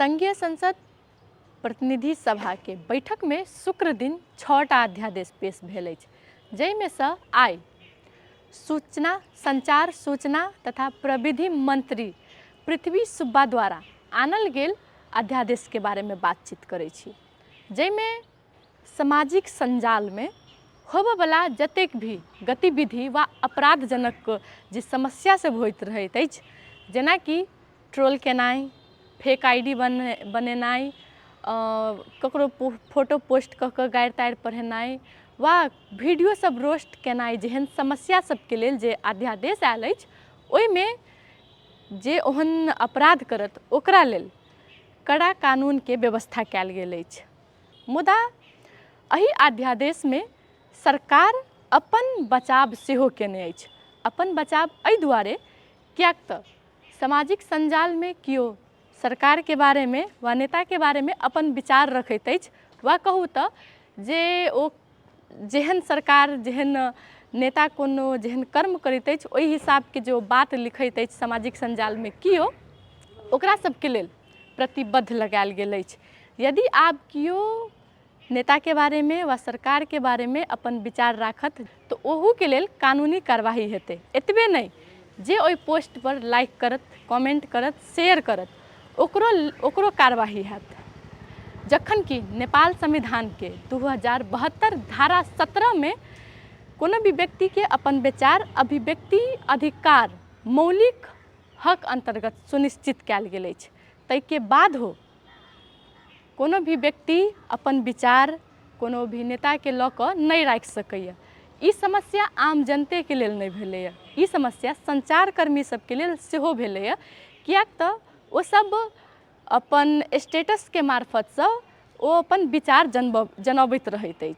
संघीय संसद प्रतिनिधि सभा के बैठक में शुक्र दिन 6टा अध्यादेश पेश भेल अछि, जाहिमे सँ आइ सूचना संचार सूचना तथा प्रविधि मंत्री पृथ्वी सुब्बा द्वारा आनल गेल अध्यादेश के बारे में बातचीत करै छी, जाहिमे सामाजिक संजाल में होबयवला जतेक भी गतिविधि वा अपराधजनक जे समस्या सब होइत रहैत अछि, जेना कि ट्रोल केनाइ, फेक आईडी बनेनाइ, ककरो फोटो पोस्ट कऽ कऽ गारि तारि पढ़ेनाइ वा वीडियो सब रोस्ट केनाइ जेहन समस्या सबके लेल जे अध्यादेश आयल अछि, ओहिमे जे ओहन अपराध करत ओकरा लेल कड़ा कानून के व्यवस्था कयल गेल अछि। मुदा एहि अध्यादेश में सरकार अपन बचाव सेहो केने अछि। अपन बचाव एहि दुआरे कियाक तऽ सामाजिक संजाल में कियो सरकार के बारे में वा नेता के बारे में अपन विचार रखैत अछि वा कहू तऽ जे ओ जेहन सरकार जेहन नेता कोनो जेहन कर्म करैत अछि ओहि हिसाब के जो बात लिखैत अछि सामाजिक संजाल में कियो, ओकरा सबके लेल प्रतिबद्ध लगायल गेल अछि। यदि आब कियो नेता के बारे में वा सरकार के बारे में अपन विचार राखत तऽ ओहू के लेल कानूनी कार्यवाही हेतै। एतबे नहीं, जे ओहि पोस्ट पर लाइक करत, कमेंट करत, शेयर करत, ओकरो कार्यवाही हैत। जखन कि नेपाल संविधान के 2072 धारा 17 में कोनो भी व्यक्ति के अपन विचार अभिव्यक्ति अधिकार मौलिक हक अंतर्गत सुनिश्चित कयल गेल अछि। ताहि के बाद हो कोनो भी व्यक्ति अपन विचार कोनो भी नेता के लऽ कऽ नहीं राखि सकैया। ई समस्या आम जनते के लेल नहीं भेलैया, ई समस्या संचारकर्मी सबके लेल सेहो भेलैया, कियाक तऽ ओ सब अपन स्टेटस के मार्फत सँ ओ अपन विचार जनबैत रहैत अछि।